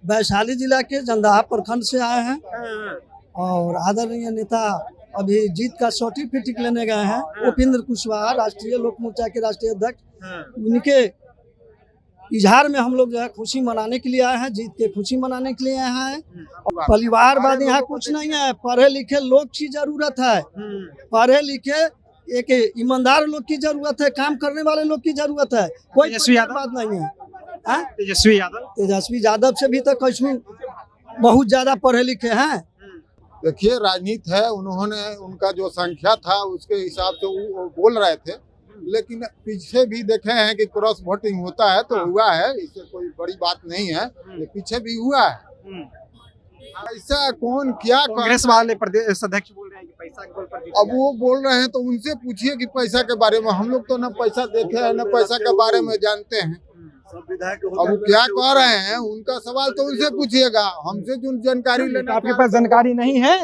वैशाली जिला के जंदाहा प्रखंड से आए हैं और आदरणीय नेता अभी जीत का सर्टिफिकेट लेने गए हैं। उपेंद्र कुशवाहा राष्ट्रीय लोक मोर्चा के राष्ट्रीय अध्यक्ष, उनके इजहार में हम लोग जो है खुशी मनाने के लिए आए हैं, जीत के खुशी मनाने के लिए आए हैं। परिवारवाद यहाँ कुछ नहीं है, पढ़े लिखे लोग की जरूरत है। पढ़े लिखे एक ईमानदार लोग की जरूरत है, काम करने वाले लोग की जरूरत है। कोई बात नहीं है। तेजस्वी यादव से भी तो कश्मीर बहुत ज्यादा पढ़े लिखे हैं। देखिए, राजनीति है, उन्होंने उनका जो संख्या था उसके हिसाब से वो बोल रहे थे, लेकिन पीछे भी देखे हैं कि क्रॉस वोटिंग होता है तो हुआ है, इससे कोई बड़ी बात नहीं है। ये पीछे भी हुआ है। ऐसा कौन क्या कांग्रेस वाले प्रदेश अध्यक्ष बोल रहे हैं कि पैसा के बल पर, अब वो बोल रहे हैं तो उनसे पूछिए कि पैसा के बारे में। हम लोग तो न पैसा देखे हैं न पैसा के बारे में जानते हैं। अब वो क्या कह रहे हैं उनका सवाल तो उनसे पूछिएगा, हमसे जो जानकारी लेना। आपके पास जानकारी नहीं है।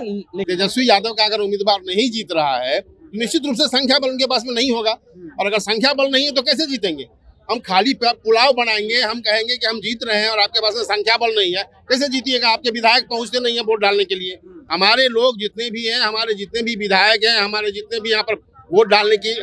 तेजस्वी यादव का अगर उम्मीदवार नहीं जीत रहा है, निश्चित रूप से संख्या बल उनके पास में नहीं होगा, और अगर संख्या बल नहीं है तो कैसे जीतेंगे? हम खाली पुलाव बनाएंगे, हम कहेंगे कि हम जीत रहे हैं और आपके पास में संख्या बल नहीं है, कैसे जीतिएगा? आपके विधायक पहुंचते नहीं है वोट डालने के लिए। हमारे लोग जितने भी हैं, हमारे जितने भी विधायक हैं, हमारे जितने भी यहाँ पर वोट डालने की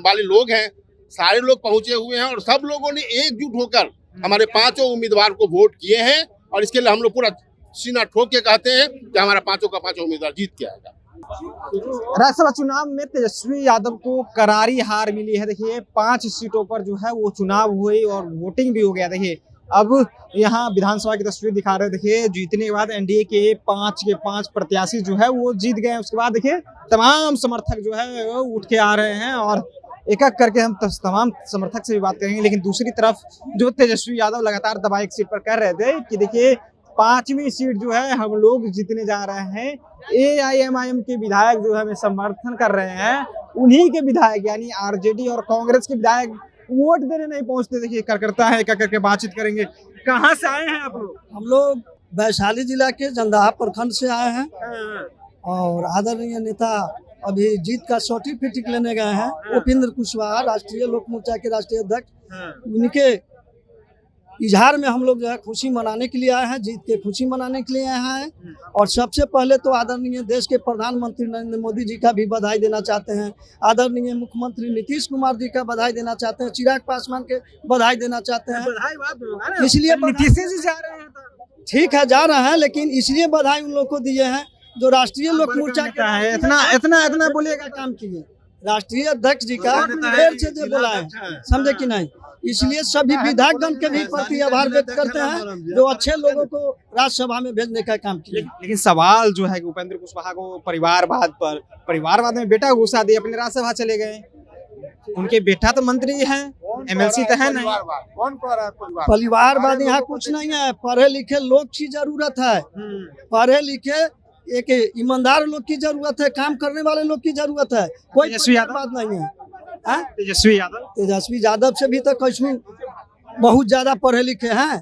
वाले लोग हैं, सारे लोग पहुंचे हुए हैं और सब लोगों ने एकजुट होकर हमारे पांचों उम्मीदवार को वोट किए हैं। और इसके लिए हम लोग पूरा सीना ठोक के कहते हैं कि हमारा पांचों का पांचों उम्मीदवार जीत के आएगा। राज्यसभा चुनाव में तेजस्वी यादव को करारी हार मिली है। देखिए, 5 सीटों पर जो है वो चुनाव हुई और वोटिंग भी हो गया। देखिए, अब यहाँ विधानसभा की तस्वीर दिखा रहे हैं। देखिए, जीतने के बाद एनडीए के 5 प्रत्याशी जो है वो जीत गए। उसके बाद देखिए तमाम समर्थक जो है वो उठ के आ रहे हैं और एक एक करके हम तमाम समर्थक से भी बात करेंगे। लेकिन दूसरी तरफ जो तेजस्वी यादव लगातार दबा एक सीट पर कह रहे थे कि देखिए 5वीं सीट जो है हम लोग जीतने जा रहे हैं। AIMIM के विधायक जो है हमें समर्थन कर रहे हैं, उन्हीं के विधायक यानी आरजेडी और कांग्रेस के विधायक वोट देने नहीं पहुंचते। देखिए कार्यकर्ता है, क्या करके बातचीत करेंगे। कहाँ से आए हैं आप लोग? हम लोग वैशाली जिला के जंदाहा प्रखंड से आए हैं और आदरणीय नेता अभी जीत का सर्टिफिकेट लेने गए हैं। उपेंद्र कुशवाहा राष्ट्रीय लोक मोर्चा के राष्ट्रीय अध्यक्ष, उनके इजहार में हम लोग जो है खुशी मनाने के लिए आए हैं, जीत के खुशी मनाने के लिए आए हैं। और सबसे पहले तो आदरणीय देश के प्रधानमंत्री नरेंद्र मोदी जी का भी बधाई देना चाहते हैं। आदरणीय मुख्यमंत्री नीतीश कुमार जी का बधाई देना चाहते हैं। चिराग पासवान के बधाई देना चाहते हैं। इसलिए नीतीश जी जा रहे हैं, ठीक है जा रहे हैं, लेकिन इसलिए बधाई उन लोग को दिए हैं जो राष्ट्रीय लोक मोर्चा का है। इतना बोलिएगा काम किए राष्ट्रीय अध्यक्ष जी का देर से जो बोला है, समझे कि नहीं? इसलिए सभी विधायकगण के भी प्रति आभार व्यक्त करते हैं जो अच्छे लोगों को राज्यसभा में भेजने का काम किया। लेकिन सवाल जो है कि उपेंद्र कुशवाहा को परिवारवाद में बेटा घुसा दिए, अपने राज्यसभा चले गए। उनके बेटा तो मंत्री हैं, MLC तो है नहीं। कौन कह रहा है परिवारवाद यहाँ कुछ नहीं है, पढ़े लिखे लोग की जरूरत है। पढ़े लिखे एक ईमानदार लोग की जरूरत है, काम करने वाले लोग की जरूरत है। कोई बात नहीं है। तेजस्वी यादव से भी तो कश्मीर बहुत ज्यादा पढ़े लिखे हैं,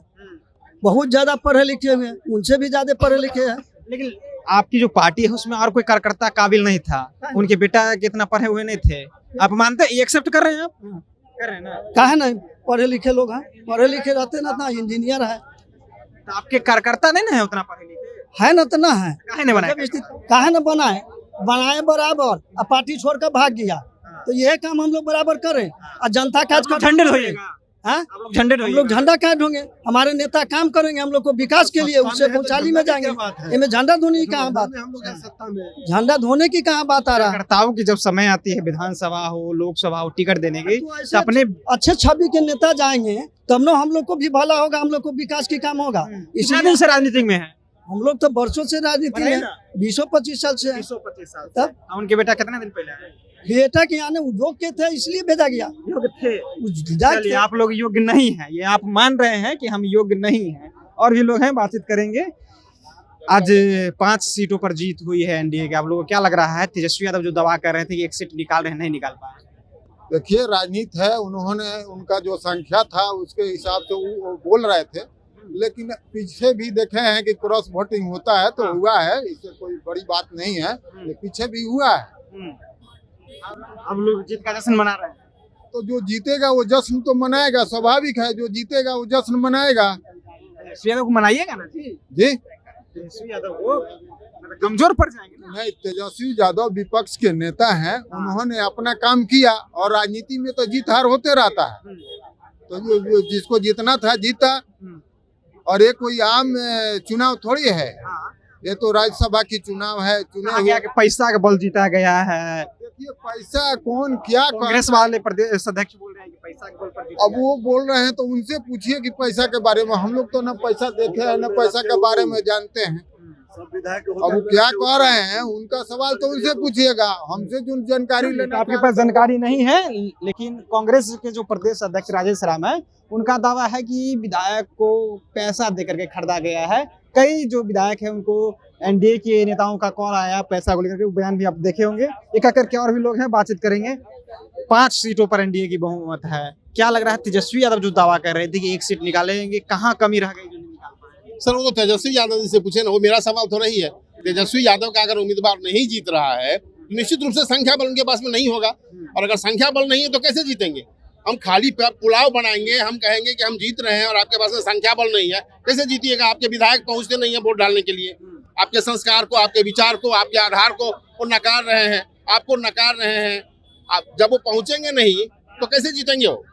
बहुत ज्यादा पढ़े लिखे हुए हैं, उनसे भी ज्यादा पढ़े लिखे हैं। लेकिन आपकी जो पार्टी है उसमें और कोई कार्यकर्ता काबिल नहीं था, उनके बेटा कितना पढ़े हुए नहीं थे। आप मानते हैं, एक्सेप्ट कर रहे हैं? आप कर रहे हैं ना? काहे नहीं, पढ़े लिखे लोग हैं, पढ़े लिखे रहते ना इंजीनियर है। तो आपके कार्यकर्ता नहीं है उतना पढ़े लिखे? है ना, तो ना है। काहे नहीं बनाए? काहे ना बनाए बराबर, अब पार्टी छोड़कर भाग गया। तो यह काम हम लोग बराबर करें और जनता का झंडे ढोइएगा। हम लोग झंडा क्या ढोंगे? हमारे नेता काम करेंगे, हम लोग को विकास के लिए उससे खुशहाली में जाएंगे। इनमें झंडा धोने की कहाँ बात? झंडा धोने की कहाँ बात आ रहा है? कार्यकर्ताओं की जब समय आती है, विधानसभा हो लोकसभा हो, टिकट देने की, तो अपने अच्छे छवि के नेता जाएंगे तब ना हम लोग को भी भला होगा, हम लोग को विकास की काम होगा। इसी दिन से राजनीति में है हम लोग, तो वर्षों से राजनीति में 20-25 साल से। 20-25 साल तब उनके बेटा कितने दिन पहले आए? बेटा के आने उद्योग के थे, इसलिए भेजा गया। योग्य थे। आप लोग योग्य नहीं है, ये आप मान रहे हैं कि हम योग्य नहीं हैं। और भी लोग हैं, बातचीत करेंगे। आज 5 सीटों पर जीत हुई है एनडीए के। आप लोगों को क्या लग रहा है? तेजस्वी यादव जो दावा कर रहे थे कि 1 सीट निकाल रहे हैं, नहीं निकाल पाए। देखिए, राजनीति है, उन्होंने उनका जो संख्या था उसके हिसाब से वो बोल रहे थे, लेकिन पीछे भी देखे हैं कि क्रॉस वोटिंग होता है तो हुआ है, इससे कोई बड़ी बात नहीं है। ये पीछे भी हुआ है। हम लोग जीत का जश्न मना रहे हैं, तो जो जीतेगा वो जश्न तो मनाएगा, स्वाभाविक है। जो जीतेगा वो जश्न मनाएगा। तेजस्वी यादव को मनाइएगा ना जी, जी तेजस्वी यादव को मतलब कमजोर पड़ जाएंगे ना। नहीं, तेजस्वी यादव विपक्ष के नेता हैं, उन्होंने अपना काम किया और राजनीति में तो जीत हार होते रहता है। तो जो जिसको जीतना था जीता, और ये कोई आम चुनाव थोड़ी है, ये तो राज्यसभा की चुनाव है। चुने कहा गया हुए कि पैसा का बल जीता गया है। देखिए पैसा कौन क्या कांग्रेस करता है। वाले प्रदेश अध्यक्ष बोल रहे हैं कि पैसा के बल पर जीता अब वो बोल रहे हैं तो उनसे पूछिए कि पैसा के बारे में। हम लोग तो न पैसा देखे हैं न पैसा के बारे में जानते हैं। अब वो क्या कह रहे हैं उनका सवाल तो उनसे पूछिएगा, हमसे जो जानकारी लेना। आपके पास जानकारी नहीं है, लेकिन कांग्रेस के जो प्रदेश अध्यक्ष राजेश राम है, उनका दावा है कि विधायक को पैसा देकर के खरीदा गया है। कई जो विधायक हैं उनको एनडीए के नेताओं का कॉल आया पैसा को लेकर के, बयान भी आप देखे होंगे। एक एक करके और भी लोग हैं, बातचीत करेंगे। 5 सीटों पर एनडीए की बहुमत है। क्या लग रहा है, तेजस्वी यादव जो दावा कर रहे थे कि 1 सीट निकालेंगे, कहाँ कमी रह गई जो नहीं निकाल पाए? सर वो तो तेजस्वी यादव जी से पूछे ना, वो मेरा सवाल तो नहीं है। तेजस्वी यादव का अगर उम्मीदवार नहीं जीत रहा है, निश्चित रूप से संख्या बल उनके पास में नहीं होगा, और अगर संख्या बल नहीं है तो कैसे जीतेंगे? हम खाली पुलाव बनाएंगे, हम कहेंगे कि हम जीत रहे हैं और आपके पास में संख्या बल नहीं है, कैसे जीतिएगा? आपके विधायक पहुंचते नहीं है वोट डालने के लिए, आपके संस्कार को, आपके विचार को, आपके आधार को वो नकार रहे हैं, आपको नकार रहे हैं। आप जब वो पहुंचेंगे नहीं तो कैसे जीतेंगे वो?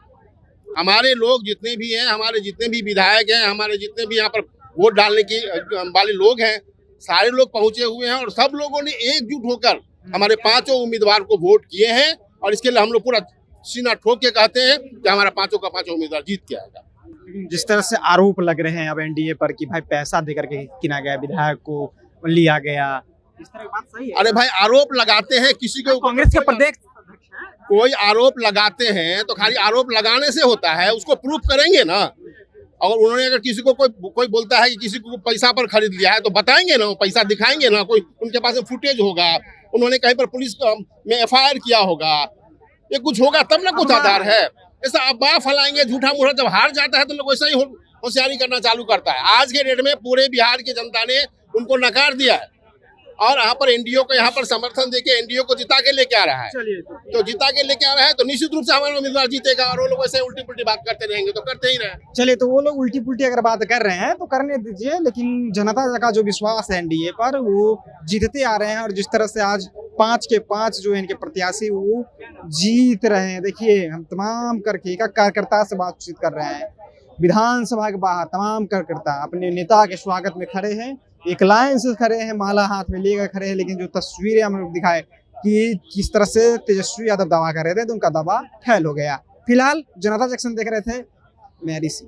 हमारे लोग जितने भी हैं, हमारे जितने भी विधायक हैं, हमारे जितने भी यहाँ पर वोट डालने की वाले लोग हैं, सारे लोग पहुंचे हुए हैं और सब लोगों ने एकजुट होकर हमारे 5 उम्मीदवार को वोट किए हैं। और इसके लिए हम लोग पूरा सीना ठोक के कहते हैं कि हमारा 5 का 5 उम्मीदवार जीत के आएगा। जिस तरह से आरोप लग रहे हैं अब एनडीए पर कि भाई पैसा देकर के किना गया, विधायक को लिया गया, इस तरह की बात सही है? अरे भाई आरोप लगाते हैं किसी के ऊपर, कांग्रेस के प्रदेश कोई आरोप लगाते हैं तो खाली आरोप लगाने से होता है, उसको प्रूफ करेंगे ना। और उन्होंने अगर किसी को कोई बोलता है कि किसी को पैसा पर खरीद लिया है तो बताएंगे ना, पैसा दिखाएंगे ना, कोई उनके पास फुटेज होगा, उन्होंने कहीं पर पुलिस में एफआईआर किया होगा, ये कुछ होगा तब ना कुछ आधार है। ऐसा अफवाह फैलाएंगे झूठा मूठा, जब हार जाता है तो लोग वैसा ही होशियारी करना चालू करता है। आज के डेट में पूरे बिहार की जनता ने उनको नकार दिया है और यहाँ पर एनडीए को यहाँ पर समर्थन देके एनडीए को जिता के लेके आ रहा है। तो जिता के लेके आ रहा है तो निश्चित रूप से हमारा उम्मीदवार जीतेगा, और वो लोग वैसे उल्टी पुल्टी बात करते रहेंगे तो करते ही रहे। चलिए, तो वो लोग उल्टी पुल्टी अगर बात कर रहे हैं तो करने दीजिए, लेकिन जनता का जो विश्वास है एनडीए पर वो जीतते आ रहे हैं। और जिस तरह से आज 5 के 5 जो इनके प्रत्याशी वो जीत रहे हैं, देखिए हम तमाम करके एक कार्यकर्ता से बातचीत कर रहे हैं। विधानसभा के बाहर तमाम कार्यकर्ता अपने नेता के स्वागत में खड़े हैं, एक लाइन से खड़े हैं, माला हाथ में लेकर खड़े हैं। लेकिन जो तस्वीरें हम लोग दिखाए कि किस तरह से तेजस्वी यादव दावा कर रहे थे, तो उनका दावा फेल हो गया। फिलहाल जनता जंक्शन देख रहे थे, मैं ऋषि।